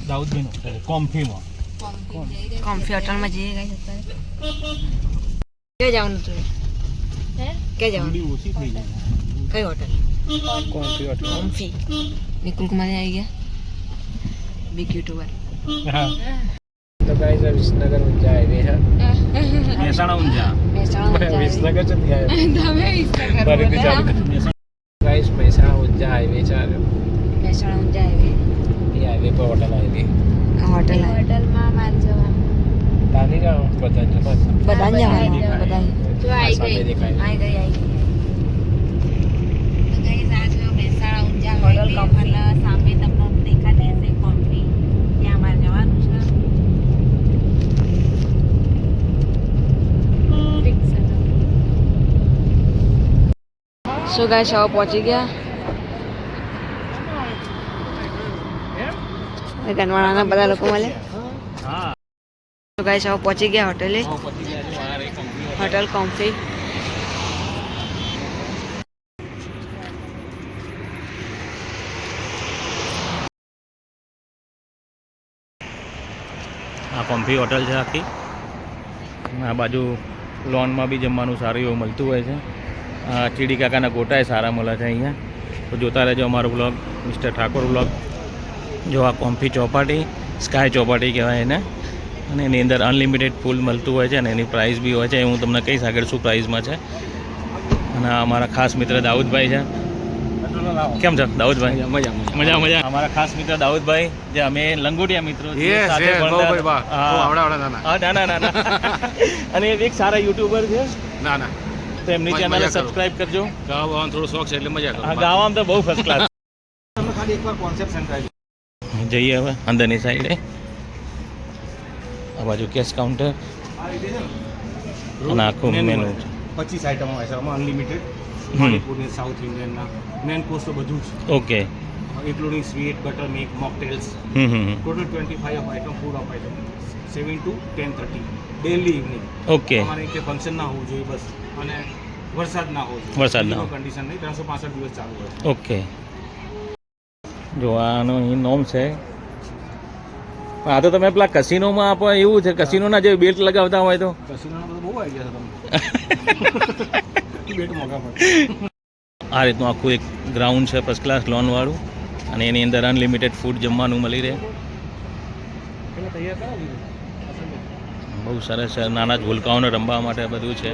દાઉદભાઈ નો કોમ્ફીમાં કોમ્ફી હોટલમાં જઈએ ગાઈસ અત્યારે ક્યાં જવાનું તું ક્યાં જવાનું ઓછી થઈ જાય કઈ હોટલ કોમ્ફી હોટલ કોમ્ફી નિકુલ કુમાર આવી ગયા બિગ યુટ્યુબર तो गाइस अब विसनगर ऊंचा हाईवे है मेहसाणा ऊंचा विसनगर से दिया है बरीदी चालू गाइस मेहसाणा ऊंचा हाईवे चाल મહેસાણા ઊંઝા હાઈવે ये हाईवे पर होटल आई હોટલ હોટલમાં માર જવાનું तानी का पता नहीं बस બધા જવાનું બધા જો આવી सामने ગઈ दिखाई આવી ગઈ તો ગાઈસ આ જો મહેસાણા ઊંઝા હોટલ કમ્પની સામે તમને દેખાતી હશે કોમ્ફી ત્યાં માર જવાનું છે સો ગાઈસ હવે પહોંચી ગયા ગનવાડાના બધા લોકો મળે हां સો ગાઈસ હવે પહોંચી ગયા હોટેલે હોટલ કોમ્ફી આ કોમ્ફી હોટલ છે આખી આ બાજુ લોનમાં બી જમવાનું સારું એવું મળતું હોય છે ચીડી કાકાના ગોટાએ સારા મળે છે અહીંયા તો જોતા રહેજો અમારો બ્લોગ મિસ્ટર ઠાકોર બ્લોગ જો આ કોમ્ફી ચોપાટી સ્કાય ચોપાટી કહેવાય એને અને એની અંદર અનલિમિટેડ ફૂલ મળતું હોય છે અને એની પ્રાઇસ બી હોય છે હું તમને કહીશ આગળ શું પ્રાઇસમાં છે અને અમારા ખાસ મિત્ર દાઉદભાઈ છે કેમ છે દાઉદભાઈ મજા મજા મજા અમારા ખાસ મિત્ર દાઉદભાઈ જે અમે લંગોટિયા મિત્રો ના અને એક સારા યુટ્યુબર છે ના ના તો એમની ચેનલ સબસ્ક્રાઇબ કરજો ગાવાનું થોડો શોખ છે એટલે મજા હા ગાવામાં તો બહુ ફર્સ્ટ ક્લાસ ખાલી એકવાર કોન્સેપ્ટ સમજાવી જઈએ હવે અંદરની સાઈડે આ બાજુ કેશ કાઉન્ટર અને આખું મેનુ 25 આઈટમો હોય છે આમાં અનલિમિટેડ મણિપુરની સાઉથ ઇન્ડિયનના મેન કોર્સ તો બધું જ okay including sweet butter milk mocktails total 25 of item food of item 7 to 10:30 daily evening okay અમારે કે ફંક્શન ના હોવું જોઈએ બસ અને વરસાદ ના હોવો જોઈએ વરસાદ ના કન્ડિશન નહીં 365 દિવસ ચાલુ હોય ઓકે જો આનો અહીં નોમ છે આ તો તમે પેલા કસિનોમાં આપો એવું છે કસિનોના જે બેલ્ટ લગાવતા હોય તો કસિનોના બધું બહુ આઈડિયા છે તમને બેટ મોગા પડે આ રીતનું આખું એક ગ્રાઉન્ડ છે ફર્સ્ટ ક્લાસ લોનવાળું અને એની અંદર અનલિમિટેડ ફૂડ જમવાનું મળી રહે બહુ સરસ છે નાના ઝોલકાઓને રમવા માટે બધું છે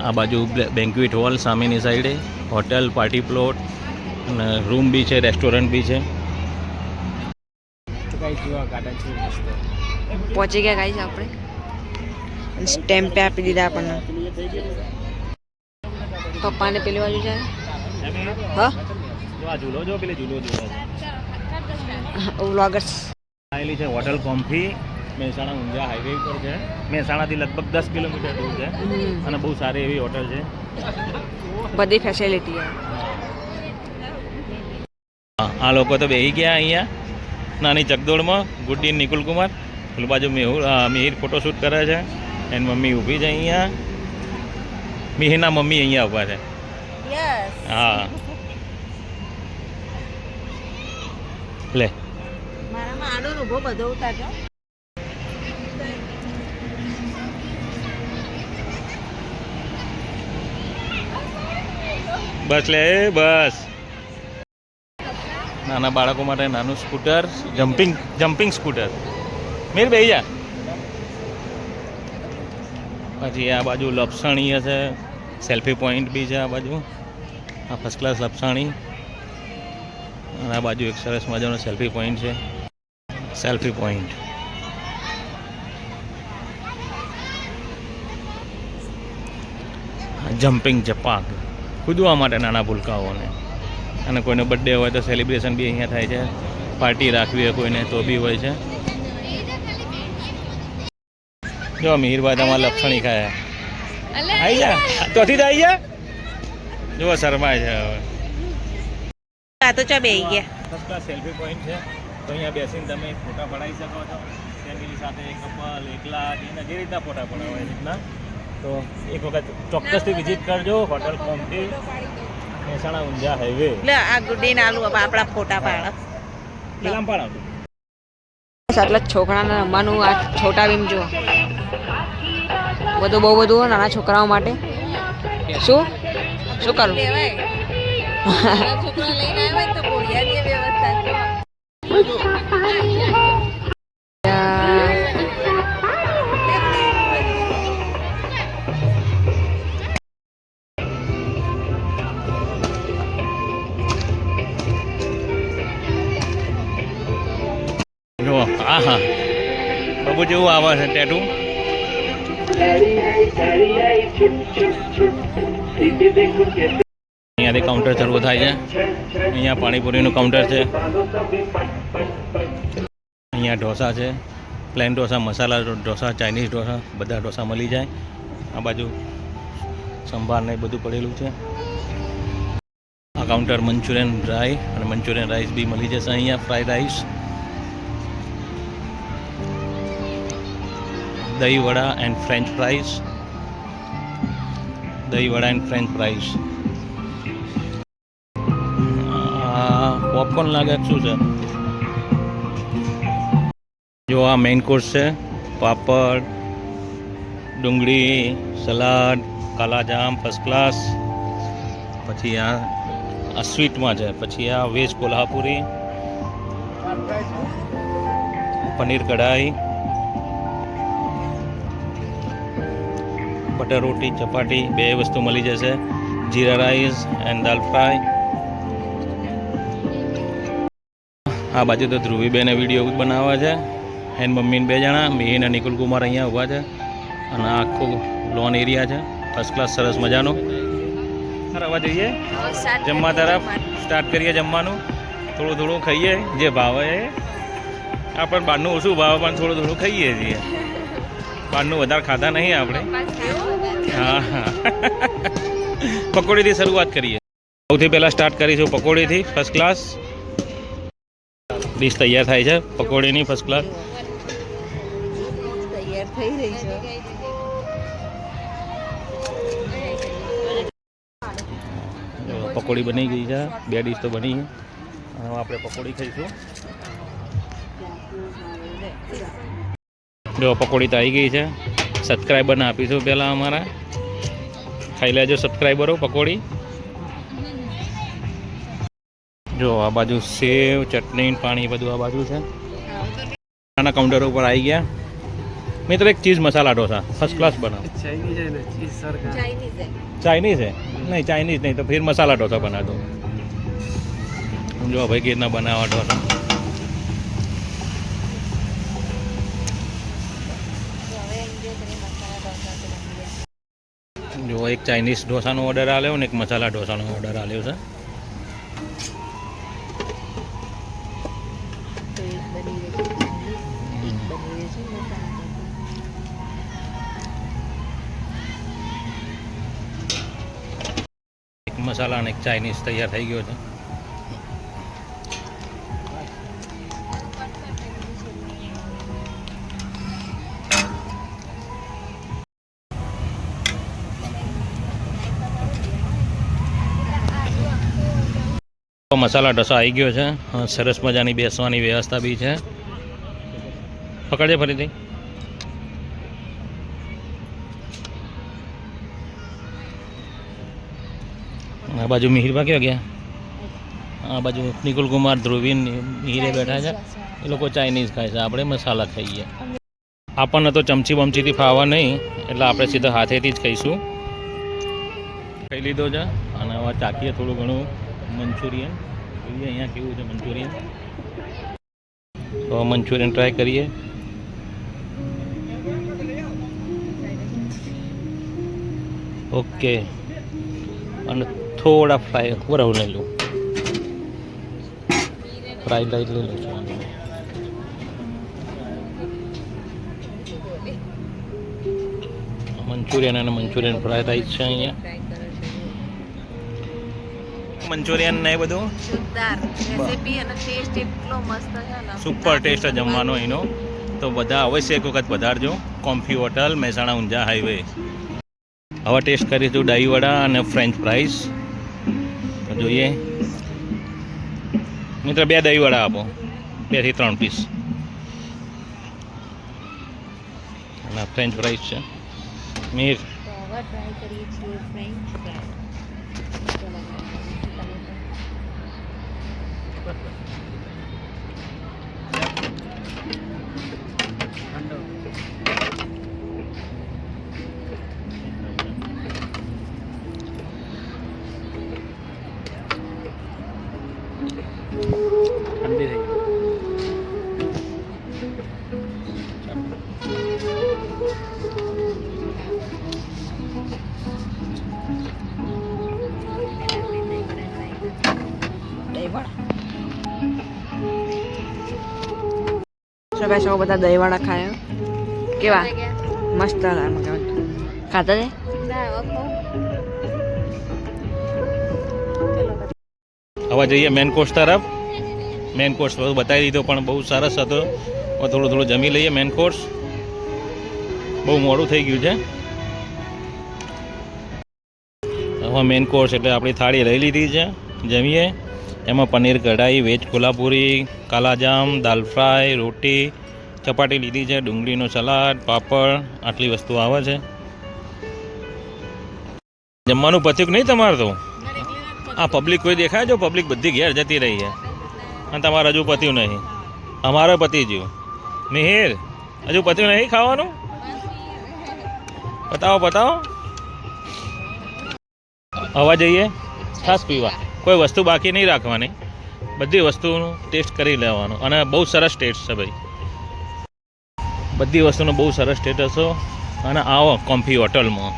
આ બાજુ બેન્ક્વેટ હોલ સામેની સાઈડે હોટેલ પાર્ટી પ્લોટ અને રૂમ બી છે રેસ્ટોરન્ટ બી છે પહોંચી ગયા ગાઈસ આપણે સ્ટેમ્પ આપી દીધા આપણને પપ્પાને પેલી બાજુ છે હા જો આ ઝૂલો જો પેલી ઝૂલો જો વ્લોગર્સ આવેલી છે હોટલ કોમ્ફી મહેસાણા ઊંઝા હાઈવે પર છે મહેસાણાથી લગભગ 10 કિલોમીટર દૂર છે અને બહુ સારી એવી હોટલ છે બધી ફેસિલિટી આ લોકો તો બેસી ગયા અહીંયા નાની ચકદોડમાં ગુડ્ડી નિકુલ કુમાર પેલી બાજુ મિહિર ફોટોશૂટ કરે છે એની મમ્મી ઊભી છે અહીંયા મિહિરના મમ્મી અહીંયા ઊભા છે હા લે મારામાં આડો ઉભો બધો ઉતારજો બસ લે બસ નાના બાળકો માટે નાનું સ્કૂટર જમ્પિંગ સ્કૂટર મેર બેહી જા પછી આ બાજુ લપસણી છે સેલ્ફી પોઈન્ટ બી છે આ બાજુ આ ફર્સ્ટ ક્લાસ લપસણી અને આ બાજુ એક સરસ મજાનો સેલ્ફી પોઈન્ટ છે સેલ્ફી પોઈન્ટ જમ્પિંગ જપાક કૂદવા માટે નાના ભૂલકાઓને અને કોઈનો બર્થડે હોય તો સેલિબ્રેશન બી અહીંયા થાય છે પાર્ટી રાખવી હોય કોઈને તો બી હોય છે જો મિહિરભાઈ તમારે લપસણી ખાયા આવી જા તોથી જ આવી જા જો શરમાય છે હવે આ તો ચા બેહી ગયા ફર્સ્ટ ક્લાસ સેલ્ફી પોઈન્ટ છે તો અહીંયા બેસીને તમે ફોટા પડાવી શકો છો ફેમિલી સાથે કપલ એકલા જે રીતના ફોટા પડાવવા હોય રીતના તો એક વખત ચોક્કસથી વિઝિટ કરજો હોટલ કોમ્ફી મહેસાણા ઊંઝા હાઈવે એટલે આ ગુડીને આલુ આપણા ફોટા પાડ કેટલામાં પણ આવતું એટલે છોકરાને રમવાનું આ છોટા ભીમ જુઓ બધું બહુ બધું નાના છોકરાઓ માટે શું શું કરું લેવાય છોકરા લઈને આવ્યા તો બોડિયાની વ્યવસ્થા જો હા હા બાબુ જેવું આવે છે ટેટુ અહીંયાથી કાઉન્ટર શરૂ થાય છે અહીંયા પાણીપુરીનું કાઉન્ટર છે અહીંયા ઢોસા છે પ્લેન ઢોસા મસાલા ઢોસા ચાઇનીઝ ઢોસા બધા ઢોસા મળી જાય આ બાજુ સંભાર ને બધું પડેલું છે આ કાઉન્ટર મંચુરિયન ડ્રાય અને મંચુરિયન રાઈસ બી મળી જશે અહીંયા ફ્રાઈડ રાઈસ દહીં વડા એન્ડ ફ્રેન્ચ ફ્રાઈઝ દહીં વડા એન્ડ ફ્રેન્ચ ફ્રાઈઝ પોપકોર્ન લાગે શું છે જો આ મેઇન કોર્સ છે પાપડ ડુંગળી સલાડ કાલા જામ ફર્સ્ટ ક્લાસ પછી આ સ્વીટમાં છે પછી આ વેજ કોલ્હાપુરી પનીર કઢાઈ બટર રોટી ચપાટી બે વસ્તુ મળી જશે જીરા રાઈસ એન્ડ દાલ ફ્રાય આ બાજુ તો ધ્રુવીબેને વિડીયો બનાવવા છે એન્ડ મમ્મીને બે જણા મિહિન અને નિકુલ કુમાર અહીંયા ઊભા છે અને આ આખું લોન એરિયા છે ફર્સ્ટ ક્લાસ સરસ મજાનો આવવા જોઈએ જમવા તરફ સ્ટાર્ટ કરીએ જમવાનું થોડું થોડું ખાઈએ જે ભાવે એ આપણને બહારનું ઓછું ભાવે પણ થોડું થોડું ખાઈએ છીએ બહારનું વધારે ખાતા નહીં આપણે હા હા પકોડીથી શરૂઆત કરીએ સૌથી પહેલાં સ્ટાર્ટ કરીશું પકોડીથી ફર્સ્ટ ક્લાસ ડીશ તૈયાર થાય છે પકોડીની ફર્સ્ટ ક્લાસ તૈયાર થઈ રહી છે પકોડી બની ગઈ છે બે ડીશ તો બની છે હવે આપણે પકોડી ખાઈશું જો પકોડી તો આવી ગઈ છે સબસ્ક્રાઈબરને આપીશું પહેલાં અમારા ખાઈ લેજો સબસ્ક્રાઈબરો પકોડી જો આ બાજુ સેવ ચટણી પાણી બધું આ બાજુ છે નાના કાઉન્ટર ઉપર આવી ગયા મિત્ર એક cheese masala dosa first class બનાવો ચાઇનીઝ है नहीं चाइनीज़ नहीं तो फिर मसाला डोसा बना दो जो भाई कितना बनावा डोसा जो एक चाइनीज़ ढोसाનો ઓર્ડર આલ્યો ને એક મસાલા ઢોસાનો ઓર્ડર આલ્યો છે મસાલા અને એક ચાઇનીઝ તૈયાર થઈ ગયો છે મસાલા ઢોસા આવી ગયો છે સરસ મજાની બેસવાની વ્યવસ્થા બી છે પકડજે ફરીથી આ બાજુ મિહિરબા ક્યાં ગયા આ બાજુ નિકુલ કુમાર ધ્રુવીન મિહિરે બેઠા છે એ લોકો ચાઇનીઝ ખાય છે આપણે મસાલા ખાઈએ આપણને તો ચમચી બમચીથી ફાવવા નહીં એટલે આપણે સીધા હાથેથી જ ખાઈશું ખાઈ લીધો છે અને હવે ચાખીએ થોડું ઘણું મંચુરિયન જોઈએ અહીંયા કેવું છે મંચુરિયન તો મંચુરિયન ટ્રાય કરીએ ઓકે અને થોડા ફ્રાય બરાબર લઈ લઉં ફ્રાઈડ રાઈસ લઈ લઉં છું મંચુરિયન અને મંચુરિયન ફ્રાઈડ રાઈસ છે અહીંયા મંચુરિયન ને બધું જોરદાર રેસીપી અને ટેસ્ટ એટલો મસ્ત છે ને સુપર ટેસ્ટ જમવાનો એનો તો બધા અવશ્ય એક વખત પધારજો કોમ્ફી હોટલ મહેસાણા ઊંઝા હાઈવે હવે ટેસ્ટ કરીશું દહીં વડા અને ફ્રેન્ચ ફ્રાઈસ તો જોઈએ મિત્ર, 2 દહીંવડા આપો, 2 થી 3 પીસ. અને ફ્રેન્ચ ફ્રાઈઝ છે. મીર તો હવે ટ્રાય કરીએ છીએ ફ્રેન્ચ ફ્રાય. ઠંડી થઈ સવારે સવારે બધા દહીંવાળા ખાયા. કેવા મસ્ત ખાતા છે. હવે જઈએ મેન કોર્સ તરફ. મેન કોર્સ બધું બતાવી દીધો પણ બહુ સરસ હતો. હવે થોડું થોડું જમી લઈએ. મેન કોર્સ બહુ મોડું થઈ ગયું છે. હવે મેન કોર્સ એટલે આપણી થાળી લઈ લીધી છે. જમીએ. એમાં પનીર કઢાઈ, વેજ કોલ્હાપુરી, કાલાજામ, દાલ ફ્રાય, રોટી, ચપાટી લીધી છે, ડુંગળીનો સલાડ, પાપડ, આટલી વસ્તુ આવે છે. જમવાનું પત્યું કે નહીં તમારે તો? આ પબ્લિક કોઈ દેખાય? જો પબ્લિક બધી ઘેર જતી રહી છે અને તમારે હજુ પત્યું નહીં. અમારે પતી ગયું. મિહિર હજુ પત્યું નહીં ખાવાનું? બતાવો બતાવો. હવા જઈએ છાશ પીવા. કોઈ વસ્તુ બાકી નહીં રાખવાની, બધી વસ્તુનું ટેસ્ટ કરી લેવાનું. અને બહુ સરસ ટેસ્ટ છે ભાઈ, બધી વસ્તુનો બહુ સરસ ટેસ્ટ હશો. અને આવો કોમ્ફી હોટલમાં.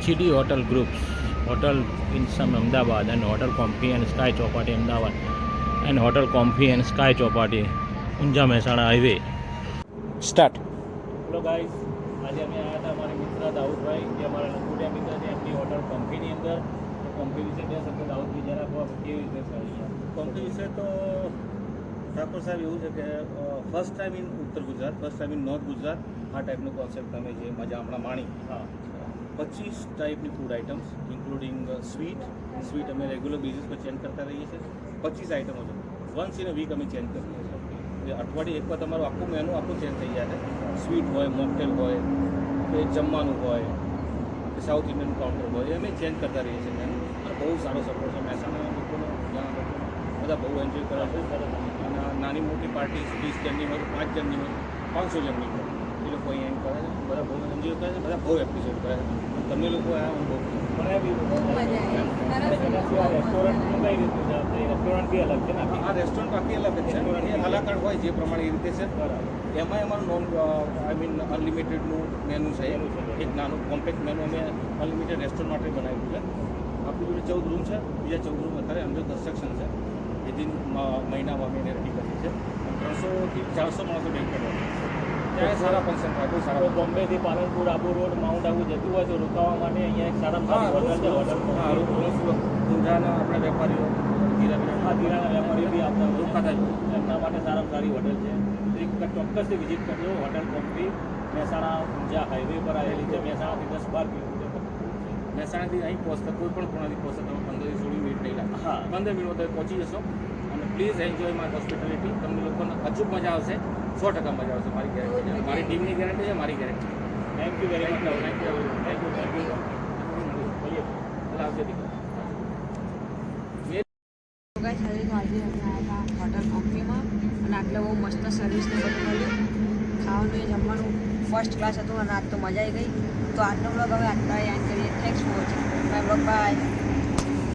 GD હોટલ ગ્રુપ્સ, હોટલ ઇન્સમ Ahmedabad and hotel Comfy and Sky Chopati Ahmedabad and hotel Comfy and Sky Chopati Unjha Mehsana highway. Start. Hello guys, આજે અમે આવ્યા હતા અમારા મિત્ર દાઉદભાઈ, જે અમારા લંગોટિયા મિત્ર છે, એમની હોટલ કોમ્ફીની અંદર. કોમ્ફી વિશે બે શબ્દો દાઉદભાઈ જરા કહો, કેવી રીતે કરી? કોમ્ફી વિશે તો ઠાકોર સાહેબ એવું છે કે ફર્સ્ટ ટાઈમ ઇન ઉત્તર Gujarat, first time in north Gujarat આ ટાઈપનો કોન્સેપ્ટ તમે જે મજા હમણાં માણી. હા, 25 ટાઈપની ફૂડ આઇટમ્સ ઇન્ક્લુડિંગ સ્વીટ અમે રેગ્યુલર બેઝિસ પર ચેન્જ કરતા રહીએ છીએ. 25 આઇટમો છે. વન્સ ઇન અ વીક અમે ચેન્જ કરીએ છીએ. અઠવાડિયે એકવાર તમારું આખું મેનુ આખું ચેન્જ થઈ જાય છે. સ્વીટ હોય, મોકટેલ હોય, કે જમવાનું હોય, કે સાઉથ ઇન્ડિયન કાઉન્ટર હોય, અમે ચેન્જ કરતા રહીએ છીએ મેનુ. અને બહુ સારો સપોર્ટ છે મહેસાણા લોકોનો. ત્યાં બધા બહુ એન્જોય કરે છે. અને નાની મોટી પાર્ટી 20 જણની હોય, 5 જણની હોય, 500 જણની હોય, એ લોકો અહીંયા કરે છે. બધા બહુ એન્જોય કરે છે, બધા બહુ એપ્રિશિએટ કરે છે. તમે લોકો આવ્યા બહુ રેસ્ટોરન્ટ બી અલગ છે ને? આ રેસ્ટોરન્ટ આખી અલગ જ છે. એ અલાકાર્ડ હોય જે પ્રમાણે એ રીતે છે. એમાં અમારું અનલિમિટેડનું મેનુ છે. એક નાનું કોમ્પેક્ટ મેનુ અમે અનલિમિટેડ રેસ્ટોરન્ટ માટે બનાવ્યું છે. આપણી જોડે 14 રૂમ છે. બીજા 14 રૂમ અત્યારે અંડર કન્સ્ટ્રક્શન છે. વિધિન મહિનામાં અમે રેડી કરી છે. 300 થી 400 માણસો બેંક કરવા ત્યાં સારા ફંક્શન થાય. બહુ સારા. બોમ્બેથી પાલનપુર, આબુ રોડ, માઉન્ટ આબુ જતું હોય તો રોકાવા માટે અહીંયા એક સારા હોટલ છે. ઊંઝાના આપણા વેપારીઓ, ધીરાના વેપારીઓ બી આપતા રોકાતા જ હોય. એમના માટે સારામાં સારી હોટલ છે. એક ચોક્કસથી વિઝિટ કરજો. હોટલ કોમ્ફી મહેસાણા ઊંઝા હાઈવે પર આવેલી છે. મહેસાણાથી 10-12 કિલોમીટર. મહેસાણાથી અહીં પહોંચતા કોઈ પણ ખૂણાથી પહોંચતા તમે 15-16 મિનિટ નહીં લાગે. હા, 15 મિનિટ તમે પહોંચી જશો. અને પ્લીઝ એન્જોય માય હોસ્પિટાલિટી. તમને લોકોને અચૂક મજા આવશે. 100% મજા આવશે. મારી ગેરંટી છે. મારી ટીમની ગેરંટી છે. મારી guarantee. Thank you very much. Thank you. બોલીએ. આવશે દીકરા. આજે અમે આવ્યા હતા હોટલ કોમ્ફીમાં અને આટલે બહુ મસ્ત સર્વિસને બધું મળ્યું. ખાવાનું એ જમવાનું ફર્સ્ટ ક્લાસ હતું અને આજ તો મજા આવી ગઈ. તો આજનો બ્લોગ હવે આટલા એન્ડ કરીએ. Thanks for watching. Bye blog. By.